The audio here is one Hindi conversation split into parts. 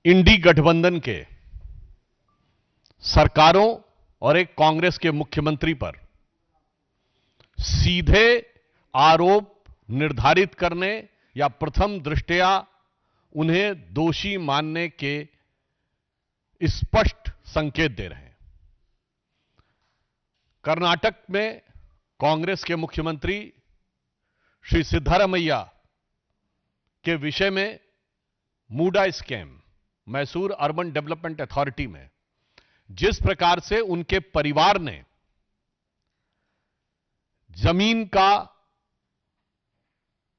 इंडी गठबंधन के सरकारों और एक कांग्रेस के मुख्यमंत्री पर सीधे आरोप निर्धारित करने या प्रथम दृष्टया उन्हें दोषी मानने के स्पष्ट संकेत दे रहे हैं। कर्नाटक में कांग्रेस के मुख्यमंत्री श्री सिद्धारमैया के विषय में MUDA scam Mysore urban development authority में जिस प्रकार से उनके परिवार ने जमीन का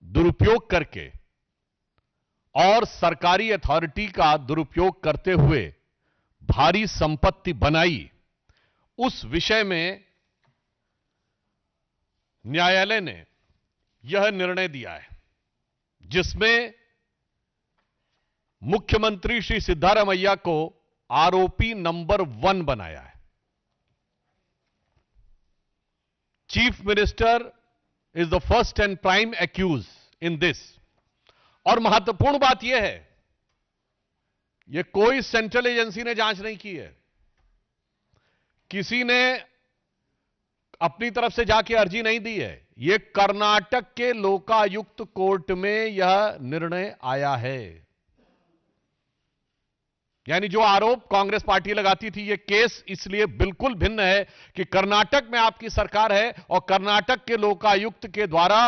दुरुपयोग करके और सरकारी अथॉरिटी का दुरुपयोग करते हुए भारी संपत्ति बनाई, उस विषय में न्यायालय ने यह निर्णय दिया है जिसमें मुख्यमंत्री श्री सिद्धारमैया को आरोपी नंबर 1 बनाया है। Chief minister is the first and prime accused in this. और महत्वपूर्ण बात यह है, यह कोई सेंट्रल एजेंसी ने जांच नहीं की है, किसी ने अपनी तरफ से जाके अर्जी नहीं दी है, यह कर्नाटक के लोकायुक्त कोर्ट में यह निर्णय आया है। यानी जो आरोप कांग्रेस पार्टी लगाती थी, यह केस इसलिए बिल्कुल भिन्न है कि कर्नाटक में आपकी सरकार है और कर्नाटक के लोकायुक्त के द्वारा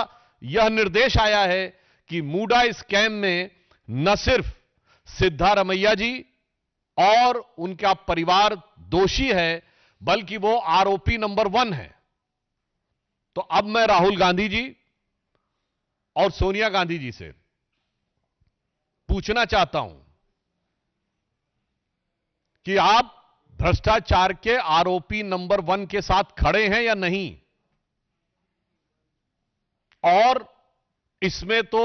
यह निर्देश आया है कि मूडा स्कैम में न सिर्फ सिद्धारमैया जी और उनका परिवार दोषी है, बल्कि वो आरोपी नंबर 1 है। तो अब मैं राहुल गांधी जी और सोनिया गांधी जी से पूछना चाहता हूं कि आप भ्रष्टाचार के आरोपी नंबर 1 के साथ खड़े हैं या नहीं। और इसमें तो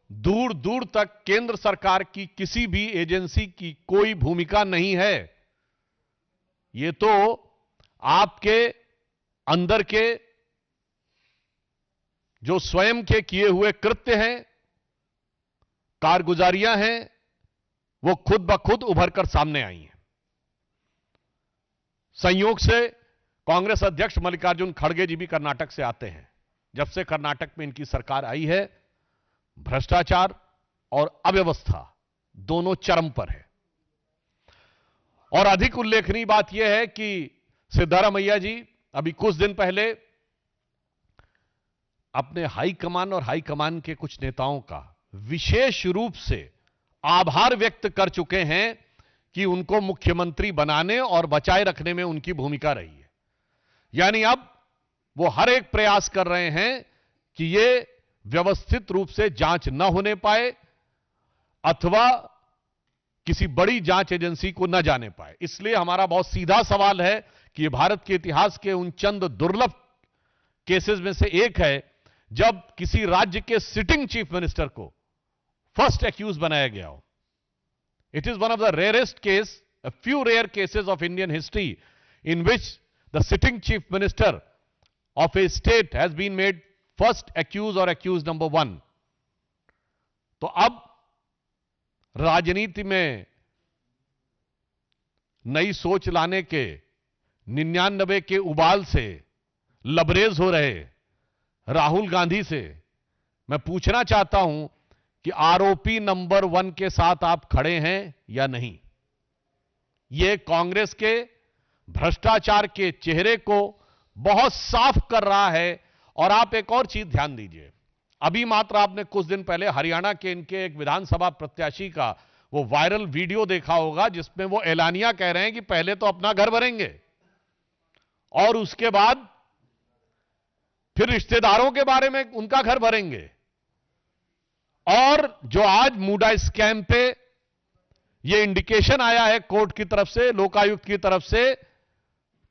दूर दूर तक केंद्र सरकार की किसी भी एजेंसी की कोई भूमिका नहीं है। यह तो आपके अंदर के जो स्वयं के किए हुए कृत्य हैं, कारगुजारियां हैं, वो खुद ब खुद उभर कर सामने आई हैं। संयोग से कांग्रेस अध्यक्ष मल्लिकार्जुन खड़गे जी भी कर्नाटक से आते हैं। जब से कर्नाटक में इनकी सरकार आई है, भ्रष्टाचार और अव्यवस्था दोनों चरम पर है। और अधिक उल्लेखनीय बात यह है कि सिद्धारमैया जी अभी कुछ दिन पहले अपने हाईकमान और हाईकमान के कुछ नेताओं का विशेष रूप से आभार व्यक्त कर चुके हैं कि उनको मुख्यमंत्री बनाने और बचाए रखने में उनकी भूमिका रही है। यानी अब वो हर एक प्रयास कर रहे हैं कि ये व्यवस्थित रूप से जांच न होने पाए अथवा किसी बड़ी जांच एजेंसी को न जाने पाए। इसलिए हमारा बहुत सीधा सवाल है कि ये भारत के इतिहास के उन चंद दुर्लभ केसेस में से एक है जब किसी राज्य के सिटिंग चीफ मिनिस्टर को फर्स्ट एक्यूज बनाया गया हो। It is one of the rarest case, a few rare cases of Indian history in which the sitting chief minister of a state has been made first accused or accused number 1. तो अब राजनीति में नई सोच लाने के 99 के उबाल से लबरेज हो रहे राहुल गांधी से मैं पूछना चाहता हूं कि आरोपी नंबर 1 के साथ आप खड़े हैं या नहीं। यह कांग्रेस के भ्रष्टाचार के चेहरे को बहुत साफ कर रहा है। और आप एक और चीज ध्यान दीजिए, अभी मात्र आपने कुछ दिन पहले हरियाणा के इनके एक विधानसभा प्रत्याशी का वो वायरल वीडियो देखा होगा जिसमें वो एलानिया कह रहे हैं कि पहले तो अपना घर भरेंगे और उसके बाद फिर रिश्तेदारों के बारे में उनका घर भरेंगे। और जो आज मूडा स्कैम पे ये इंडिकेशन आया है कोर्ट की तरफ से, लोकायुक्त की तरफ से,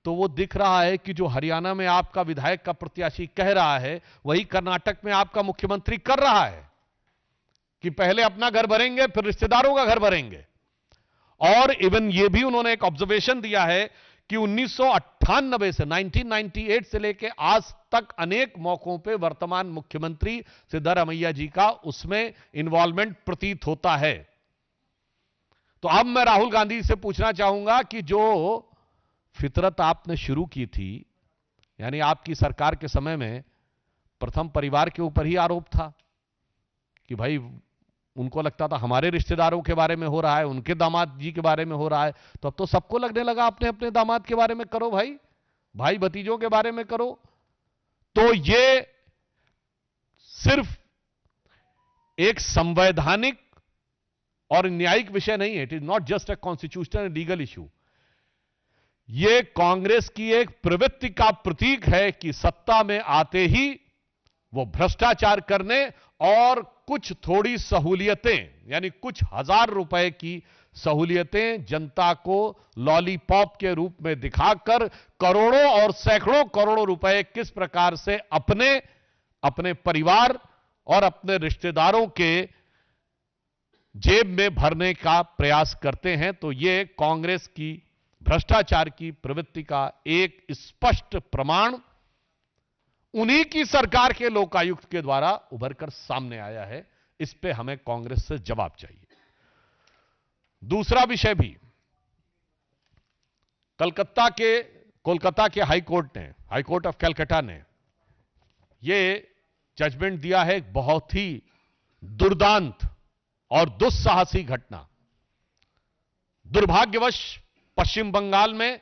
तो वो दिख रहा है कि जो हरियाणा में आपका विधायक का प्रत्याशी कह रहा है वही कर्नाटक में आपका मुख्यमंत्री कर रहा है कि पहले अपना घर भरेंगे फिर रिश्तेदारों का घर भरेंगे। और इवन ये भी उन्होंने एक ऑब्जर्वेशन दिया है कि 1998 से 1998 से लेकर आज तक अनेक मौकों पे वर्तमान मुख्यमंत्री सिद्धारमैया जी का उसमें इन्वॉल्वमेंट प्रतीत होता है। तो अब मैं राहुल गांधी से पूछना चाहूंगा कि जो फितरत आपने शुरू की थी, यानी आपकी सरकार के समय में प्रथम परिवार के ऊपर ही आरोप था कि भाई उनको लगता था हमारे रिश्तेदारों के बारे में हो रहा है, उनके दामाद जी के बारे में हो रहा है, तो अब तो सबको लगने लगा अपने अपने दामाद के बारे में करो, भाई भाई भतीजों के बारे में करो। तो ये सिर्फ एक संवैधानिक और न्यायिक विषय नहीं है, it is not just a constitutional legal issue. यह कांग्रेस की एक प्रवृत्ति का प्रतीक है कि सत्ता में आते ही वो भ्रष्टाचार करने और कुछ थोड़ी सहूलियतें, यानी कुछ हजार रुपए की सहूलियतें जनता को लॉलीपॉप के रूप में दिखाकर करोड़ों और सैकड़ों करोड़ों रुपए किस प्रकार से अपने अपने परिवार और अपने रिश्तेदारों के जेब में भरने का प्रयास करते हैं। तो यह कांग्रेस की भ्रष्टाचार की प्रवृत्ति का एक स्पष्ट प्रमाण उन्हीं की सरकार के लोकायुक्त के द्वारा उभरकर सामने आया है। इस पे हमें कांग्रेस से जवाब चाहिए। दूसरा विषय भी, कोलकाता के हाई कोर्ट ऑफ कलकत्ता ने यह जजमेंट दिया है, एक बहुत ही दुर्दांत और दुस्साहसी घटना। दुर्भाग्यवश पश्चिम बंगाल में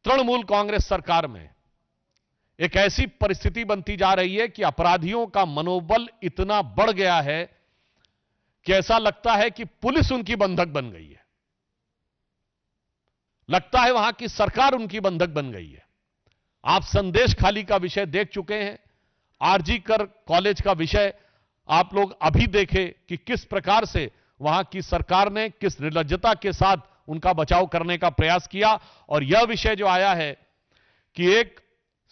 तृणमूल कांग्रेस सरकार में एक ऐसी परिस्थिति बनती जा रही है कि अपराधियों का मनोबल इतना बढ़ गया है कि ऐसा लगता है कि पुलिस उनकी बंधक बन गई है, लगता है वहां की सरकार उनकी बंधक बन गई है। आप संदेश खाली का विषय देख चुके हैं, आरजी कर कॉलेज का विषय आप लोग अभी देखे कि किस प्रकार से वहां की सरकार ने किस निर्लज्जता के साथ उनका बचाव करने का प्रयास किया। और यह विषय जो आया है कि एक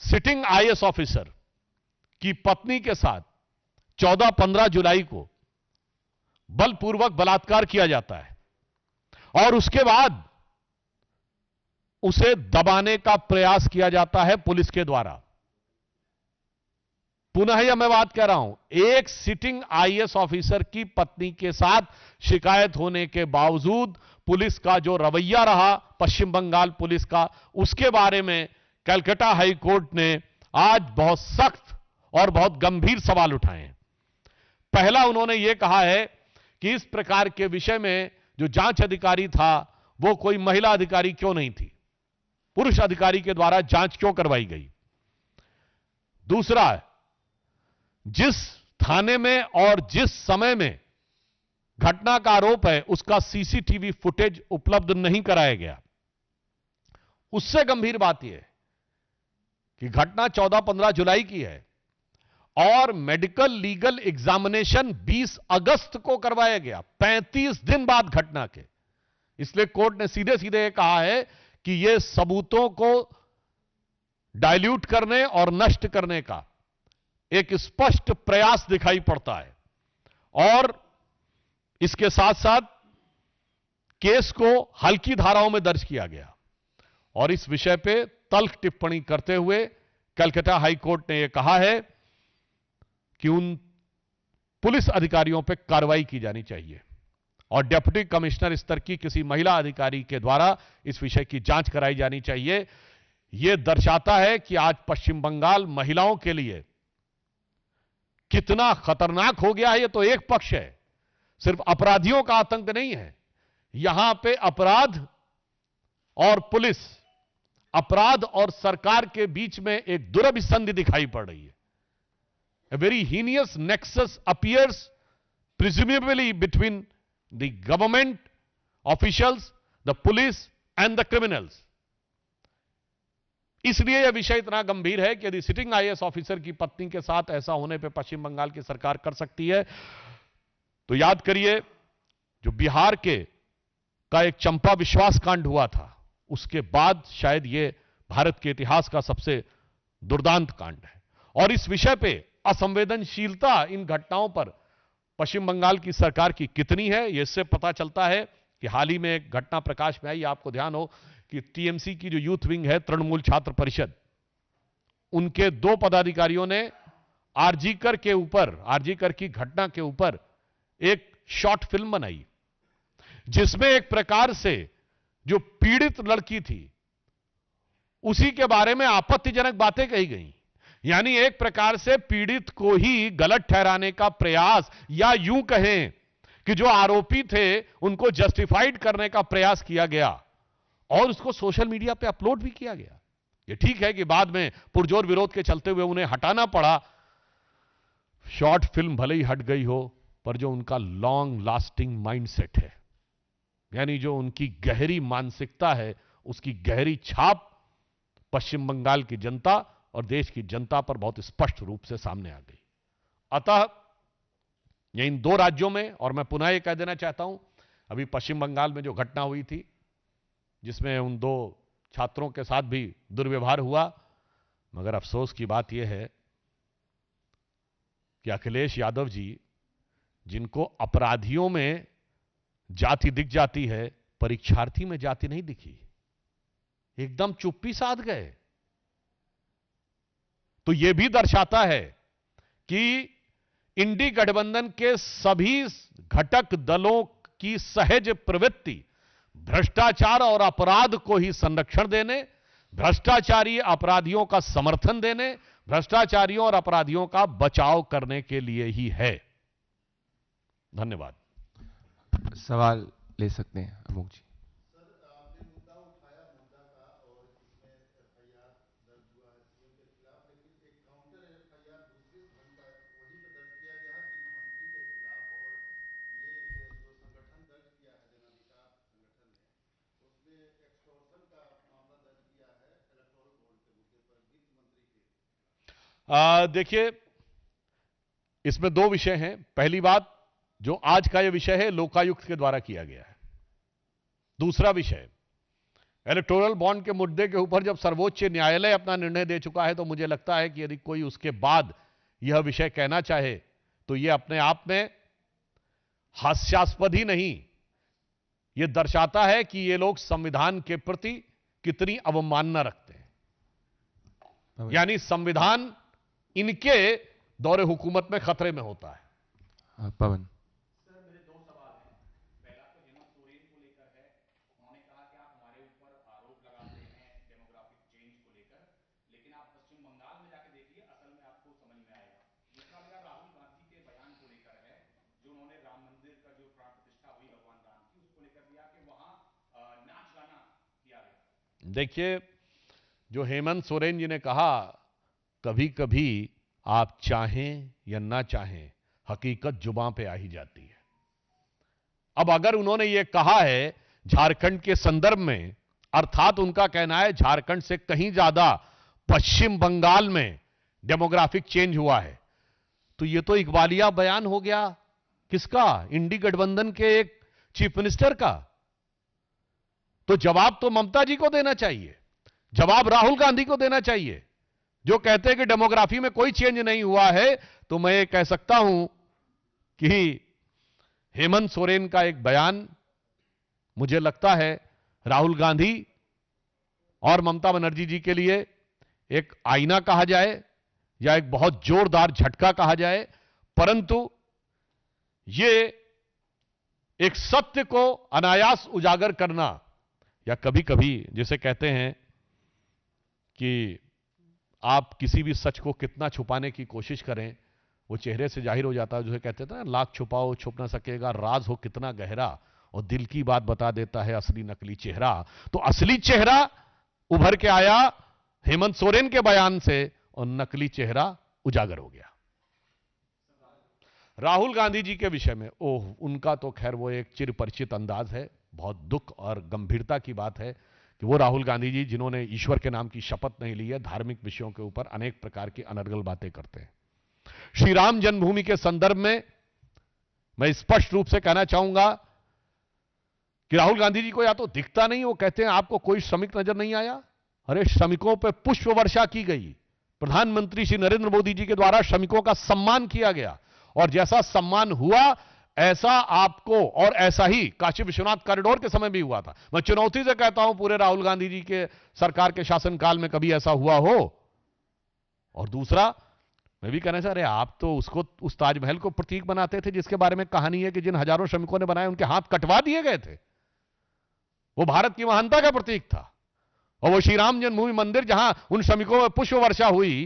सिटिंग आईएएस ऑफिसर की पत्नी के साथ 14-15 जुलाई को बलपूर्वक बलात्कार किया जाता है और उसके बाद उसे दबाने का प्रयास किया जाता है पुलिस के द्वारा। पुनः यह मैं बात कह रहा हूं, एक सिटिंग आईएएस ऑफिसर की पत्नी के साथ शिकायत होने के बावजूद पुलिस का जो रवैया रहा, पश्चिम बंगाल पुलिस का, उसके बारे में कलकत्ता हाई कोर्ट ने आज बहुत सख्त और बहुत गंभीर सवाल उठाए हैं। पहला, उन्होंने यह कहा है कि इस प्रकार के विषय में जो जांच अधिकारी था वो कोई महिला अधिकारी क्यों नहीं थी, पुरुष अधिकारी के द्वारा जांच क्यों करवाई गई। दूसरा, जिस थाने में और जिस समय में घटना का आरोप है उसका सीसीटीवी फुटेज उपलब्ध नहीं कराया गया। उससे गंभीर बात यह है कि घटना 14-15 जुलाई की है और मेडिकल लीगल एग्जामिनेशन 20 अगस्त को करवाया गया, 35 दिन बाद घटना के। इसलिए कोर्ट ने सीधे सीधे कहा है कि यह सबूतों को डाइल्यूट करने और नष्ट करने का एक स्पष्ट प्रयास दिखाई पड़ता है। और इसके साथ साथ केस को हल्की धाराओं में दर्ज किया गया और इस विषय पे तल्ख टिप्पणी करते हुए कलकत्ता हाई कोर्ट ने यह कहा है कि उन पुलिस अधिकारियों पे कार्रवाई की जानी चाहिए और डिप्टी कमिश्नर स्तर की किसी महिला अधिकारी के द्वारा इस विषय की जांच कराई जानी चाहिए। यह दर्शाता है कि आज पश्चिम बंगाल महिलाओं के लिए कितना खतरनाक हो गया है। यह तो एक पक्ष है, सिर्फ अपराधियों का आतंक नहीं है, यहां पे अपराध और पुलिस, अपराध और सरकार के बीच में एक दुरभिसंधि दिखाई पड़ रही है। A very heinous nexus appears presumably between the government officials, the police and the criminals. इसलिए यह विषय इतना गंभीर है कि यदि सिटिंग आईएएस ऑफिसर की पत्नी के साथ ऐसा होने पे पश्चिम बंगाल की सरकार कर सकती है, तो याद करिए जो बिहार के का एक चंपा विश्वास कांड हुआ था, उसके बाद शायद यह भारत के इतिहास का सबसे दुर्दांत कांड है। और इस विषय पे असंवेदनशीलता इन घटनाओं पर पश्चिम बंगाल की सरकार की कितनी है, यह इससे पता चलता है कि हाल ही में एक घटना प्रकाश में आई, आपको ध्यान हो कि टीएमसी की जो यूथ विंग है, तृणमूल छात्र परिषद, उनके 2 पदाधिकारियों ने आरजी कर की घटना के ऊपर एक शॉर्ट फिल्म बनाई जिसमें एक प्रकार से जो पीड़ित लड़की थी उसी के बारे में आपत्तिजनक बातें कही गई। यानी एक प्रकार से पीड़ित को ही गलत ठहराने का प्रयास, या यूं कहें कि जो आरोपी थे उनको जस्टिफाइड करने का प्रयास किया गया और उसको सोशल मीडिया पे अपलोड भी किया गया। ये ठीक है कि बाद में पुरजोर विरोध के चलते हुए उन्हें हटाना पड़ा। शॉर्ट फिल्म भले ही हट गई हो, पर जो उनका लॉन्ग लास्टिंग माइंडसेट है, यानी जो उनकी गहरी मानसिकता है, उसकी गहरी छाप पश्चिम बंगाल की जनता और देश की जनता पर बहुत स्पष्ट रूप से सामने आ गई। अतः ये इन दो राज्यों में, और मैं पुनः ये कह देना चाहता हूं, अभी पश्चिम बंगाल में जो घटना हुई थी जिसमें उन दो छात्रों के साथ भी दुर्व्यवहार हुआ, मगर अफसोस की बात यह है कि अखिलेश यादव जी, जिनको अपराधियों में जाति दिख जाती है, परीक्षार्थी में जाति नहीं दिखी, एकदम चुप्पी साध गए। तो यह भी दर्शाता है कि इंडी गठबंधन के सभी घटक दलों की सहज प्रवृत्ति भ्रष्टाचार और अपराध को ही संरक्षण देने, भ्रष्टाचारी अपराधियों का समर्थन देने, भ्रष्टाचारियों और अपराधियों का बचाव करने के लिए ही है। धन्यवाद। सवाल ले सकते हैं अमोक जी। देखिए, इसमें दो विषय हैं। पहली बात, जो आज का यह विषय है लोकायुक्त के द्वारा किया गया है। दूसरा विषय, इलेक्टोरल बॉन्ड के मुद्दे के ऊपर जब सर्वोच्च न्यायालय अपना निर्णय दे चुका है, तो मुझे लगता है कि यदि कोई उसके बाद यह विषय कहना चाहे तो यह अपने आप में हास्यास्पद ही नहीं, यह दर्शाता है कि ये लोग संविधान के प्रति कितनी अवमानना रखते हैं। यानी संविधान इनके दौरे हुकूमत में खतरे में होता है। पवन। सर, मेरे दो सवाल हैं। पहला तो हेमंत सोरेन को लेकर है। उन्होंने कहा कि आप हमारे ऊपर आरोप लगाते हैं डेमोग्राफिक चेंज को लेकर, लेकिन आप पश्चिम बंगाल में जाके देखिए, असल में आपको समझ में आएगा। दूसरा मेरा राहुल गांधी के बयान को लेकर है, जो उन्होंने राम मंदिर का जो प्राण प्रतिष्ठा हुई भगवान राम की, उसको लेकर दिया कि वहां नाच गाना किया गया। देखिए, जो हेमंत सोरेन जी ने कहा, कभी कभी आप चाहें या ना चाहें, हकीकत जुबां पे आ ही जाती है। अब अगर उन्होंने यह कहा है झारखंड के संदर्भ में, अर्थात उनका कहना है झारखंड से कहीं ज्यादा पश्चिम बंगाल में डेमोग्राफिक चेंज हुआ है, तो यह तो इकबालिया बयान हो गया। किसका? इंडी गठबंधन के एक चीफ मिनिस्टर का। तो जवाब तो ममता जी को देना चाहिए, जवाब राहुल गांधी को देना चाहिए, जो कहते हैं कि डेमोग्राफी में कोई चेंज नहीं हुआ है। तो मैं ये कह सकता हूं कि हेमंत सोरेन का एक बयान, मुझे लगता है राहुल गांधी और ममता बनर्जी जी के लिए एक आईना कहा जाए या एक बहुत जोरदार झटका कहा जाए, परंतु यह एक सत्य को अनायास उजागर करना, या कभी कभी जिसे कहते हैं कि आप किसी भी सच को कितना छुपाने की कोशिश करें, वो चेहरे से जाहिर हो जाता है। जो कहते थे ना, लाख छुपाओ छुप ना सकेगा, राज हो कितना गहरा, और दिल की बात बता देता है असली नकली चेहरा। तो असली चेहरा उभर के आया हेमंत सोरेन के बयान से, और नकली चेहरा उजागर हो गया। राहुल गांधी जी के विषय में, ओह, उनका तो खैर वो एक चिरपरिचित अंदाज है। बहुत दुख और गंभीरता की बात है कि वो राहुल गांधी जी, जिन्होंने ईश्वर के नाम की शपथ नहीं ली है, धार्मिक विषयों के ऊपर अनेक प्रकार की अनर्गल बातें करते हैं। श्री राम जन्मभूमि के संदर्भ में मैं स्पष्ट रूप से कहना चाहूंगा कि राहुल गांधी जी को या तो दिखता नहीं, वो कहते हैं आपको कोई श्रमिक नजर नहीं आया। अरे, श्रमिकों पर पुष्प वर्षा की गई, प्रधानमंत्री श्री नरेंद्र मोदी जी के द्वारा श्रमिकों का सम्मान किया गया, और जैसा सम्मान हुआ ऐसा आपको, और ऐसा ही काशी विश्वनाथ कॉरिडोर के समय भी हुआ था। मैं चुनौती से कहता हूं पूरे राहुल गांधी जी के सरकार के शासनकाल में कभी ऐसा हुआ हो। और दूसरा, मैं भी कहना चाह रहे, आप तो उसको, उस ताजमहल को प्रतीक बनाते थे जिसके बारे में कहानी है कि जिन हजारों श्रमिकों ने बनाए उनके हाथ कटवा दिए गए थे। वो भारत की महानता का प्रतीक था। और वो श्री राम जन्मभूमि मंदिर जहां उन श्रमिकों में पुष्प वर्षा हुई,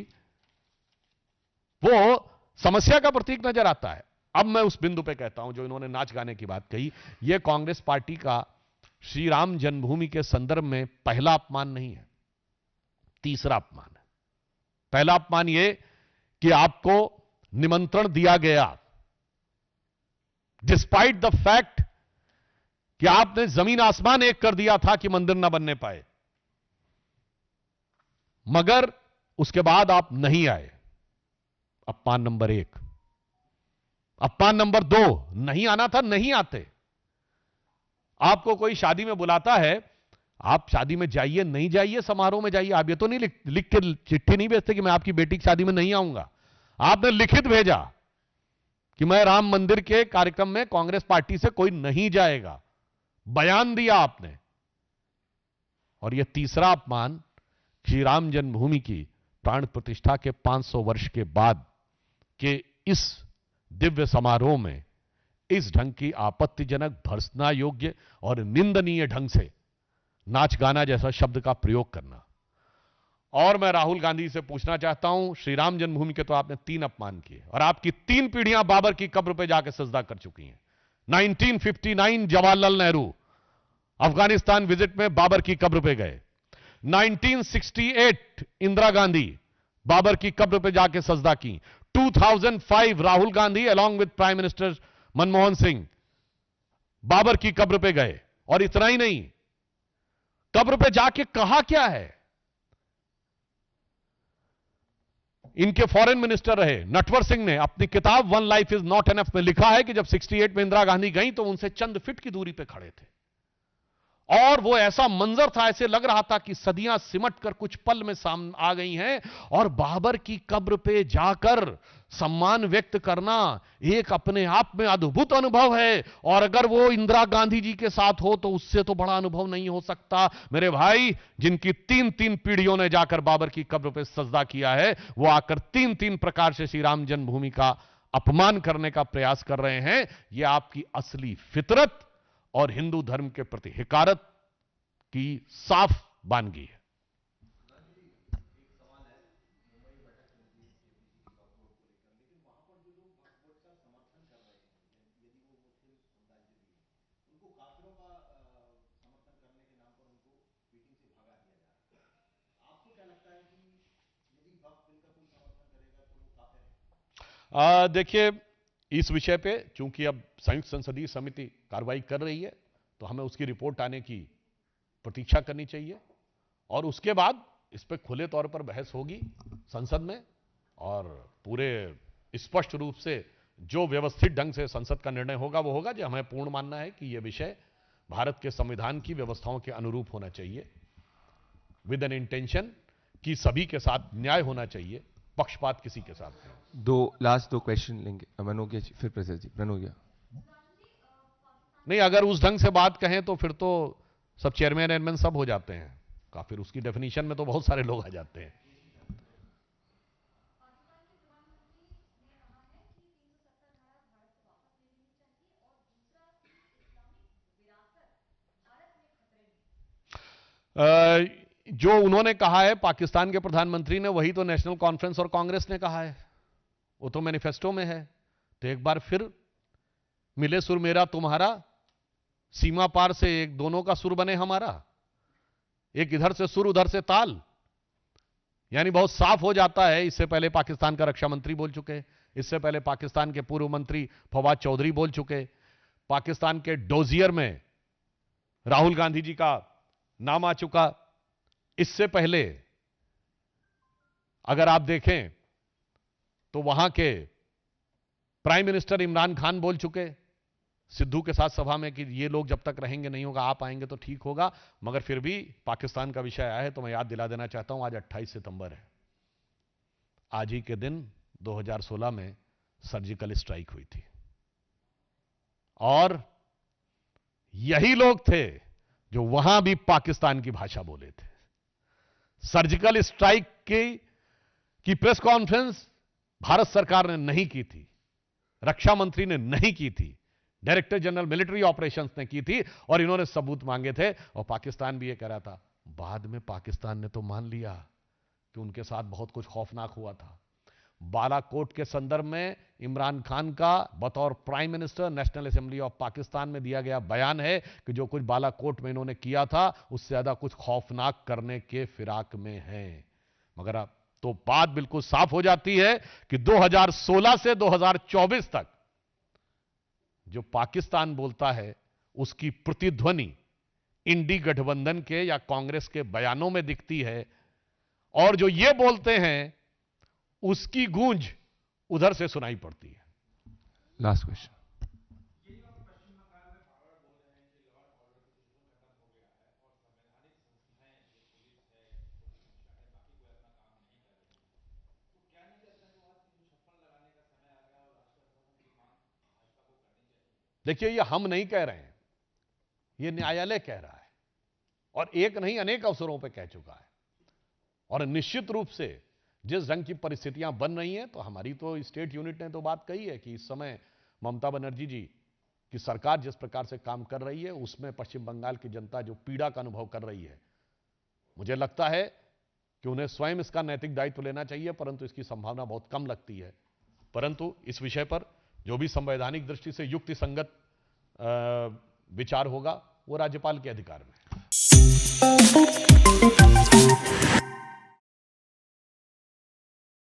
वो समस्या का प्रतीक नजर आता है। अब मैं उस बिंदु पे कहता हूं, जो इन्होंने नाच गाने की बात कही, यह कांग्रेस पार्टी का श्री राम जन्मभूमि के संदर्भ में पहला अपमान नहीं है, तीसरा अपमान है। पहला अपमान यह कि आपको निमंत्रण दिया गया डिस्पाइट द फैक्ट कि आपने जमीन आसमान एक कर दिया था कि मंदिर ना बनने पाए, मगर उसके बाद आप नहीं आए। अपमान नंबर 1। अपमान नंबर 2, नहीं आना था, नहीं आते। आपको कोई शादी में बुलाता है, आप शादी में जाइए, नहीं जाइए, समारोह में जाइए। आप ये तो नहीं लिख के चिट्ठी नहीं भेजते कि मैं आपकी बेटी की शादी में नहीं आऊंगा। आपने लिखित भेजा कि मैं राम मंदिर के कार्यक्रम में कांग्रेस पार्टी से कोई नहीं जाएगा, बयान दिया आपने। और यह तीसरा अपमान, श्री राम जन्मभूमि की प्राण प्रतिष्ठा के 500 वर्ष के बाद के इस दिव्य समारोह में इस ढंग की आपत्तिजनक, भर्त्सना योग्य और निंदनीय ढंग से नाच गाना जैसा शब्द का प्रयोग करना। और मैं राहुल गांधी से पूछना चाहता हूं, श्री राम जन्मभूमि के तो आपने 3 अपमान किए और आपकी 3 पीढ़ियां बाबर की कब्र पे जाकर सजदा कर चुकी हैं। 1959 जवाहरलाल नेहरू अफगानिस्तान विजिट में बाबर की कब्र पे गए। 1968 इंदिरा गांधी बाबर की कब्र पे जाके सजदा की। 2005 Rahul Gandhi along with prime minister Manmohan Singh Babar की कब्र पे गए। और इतना ही नहीं, कब्र पे जाके कहा क्या है? इनके फॉरेन मिनिस्टर रहे नटवर सिंह ने अपनी किताब one life is not enough में लिखा है कि जब 68 में इंदिरा गांधी गई तो उनसे चंद फीट की दूरी पे खड़े थे और वो ऐसा मंजर था, ऐसे लग रहा था कि सदियां सिमट कर कुछ पल में सामने आ गई हैं। और बाबर की कब्र पे जाकर सम्मान व्यक्त करना एक अपने आप में अद्भुत अनुभव है। और अगर वो इंदिरा गांधी जी के साथ हो तो उससे तो बड़ा अनुभव नहीं हो सकता। मेरे भाई, जिनकी 3-3 पीढ़ियों ने जाकर बाबर की कब्र पे सजदा किया है, वो आकर 3-3 प्रकार से श्री राम जन्मभूमि का अपमान करने का प्रयास कर रहे हैं। यह आपकी असली फितरत और हिंदू धर्म के प्रति हिकारत की साफ बानगी है। देखिए, इस विषय पे चूंकि अब संयुक्त संसदीय समिति कार्रवाई कर रही है, तो हमें उसकी रिपोर्ट आने की प्रतीक्षा करनी चाहिए और उसके बाद इस पे खुले तौर पर बहस होगी संसद में। और पूरे स्पष्ट रूप से जो व्यवस्थित ढंग से संसद का निर्णय होगा वो होगा। जो हमें पूर्ण मानना है कि यह विषय भारत के संविधान की व्यवस्थाओं के अनुरूप होना चाहिए, विद एन इंटेंशन कि सभी के साथ न्याय होना चाहिए, पक्षपात किसी के साथ नहीं। लास्ट दो क्वेश्चन लेंगे, मनोज्ञा जी, फिर प्रसाद जी। मनोज्ञा नहीं, अगर उस ढंग से बात कहें तो फिर तो सब चेयरमैन एयरमैन सब हो जाते हैं का, फिर उसकी डेफिनेशन में तो बहुत सारे लोग आ जाते हैं। जो उन्होंने कहा है पाकिस्तान के प्रधानमंत्री ने, वही तो नेशनल कॉन्फ्रेंस और कांग्रेस ने कहा है, वो तो मैनिफेस्टो में है। तो एक बार फिर मिले सुर मेरा तुम्हारा, सीमा पार से एक दोनों का सुर बने हमारा, एक इधर से सुर उधर से ताल, यानी बहुत साफ हो जाता है। इससे पहले पाकिस्तान का रक्षा मंत्री बोल चुके, इससे पहले पाकिस्तान के पूर्व मंत्री फवाद चौधरी बोल चुके, पाकिस्तान के डोजियर में राहुल गांधी जी का नाम आ चुका। इससे पहले अगर आप देखें तो वहां के प्राइम मिनिस्टर इमरान खान बोल चुके सिद्धू के साथ सभा में कि ये लोग जब तक रहेंगे नहीं होगा, आप आएंगे तो ठीक होगा। मगर फिर भी पाकिस्तान का विषय आया है तो मैं याद दिला देना चाहता हूं, आज 28 सितंबर है। आज ही के दिन 2016 में सर्जिकल स्ट्राइक हुई थी और यही लोग थे जो वहां भी पाकिस्तान की भाषा बोले थे। सर्जिकल स्ट्राइक की प्रेस कॉन्फ्रेंस भारत सरकार ने नहीं की थी, रक्षा मंत्री ने नहीं की थी, डायरेक्टर जनरल मिलिट्री ऑपरेशंस ने की थी, और इन्होंने सबूत मांगे थे, और पाकिस्तान भी ये कह रहा था। बाद में पाकिस्तान ने तो मान लिया कि उनके साथ बहुत कुछ खौफनाक हुआ था। बालाकोट के संदर्भ में इमरान खान का बतौर prime minister national assembly of Pakistan में दिया गया बयान है कि जो कुछ बालाकोट में इन्होंने किया था उससे ज्यादा कुछ खौफनाक करने के फिराक में है। मगर अब तो बात बिल्कुल साफ हो जाती है कि 2016 से 2024 तक जो पाकिस्तान बोलता है उसकी प्रतिध्वनि इंडी गठबंधन के या कांग्रेस के बयानों में दिखती है, और जो ये बोलते हैं उसकी गूंज उधर से सुनाई पड़ती है। Last question. देखिए, ये हम नहीं कह रहे हैं, ये न्यायालय कह रहा है, और एक नहीं अनेक अवसरों पर कह चुका है। और निश्चित रूप से जिस ढंग की परिस्थितियां बन रही हैं, तो हमारी तो स्टेट यूनिट ने तो बात कही है कि इस समय ममता बनर्जी जी की सरकार जिस प्रकार से काम कर रही है उसमें पश्चिम बंगाल की जनता जो पीड़ा का अनुभव कर रही है, मुझे लगता है कि उन्हें स्वयं इसका नैतिक दायित्व लेना चाहिए, परंतु इसकी संभावना बहुत कम लगती है। परंतु इस विषय पर जो भी संवैधानिक दृष्टि से युक्ति संगत विचार होगा वो राज्यपाल के अधिकार में है।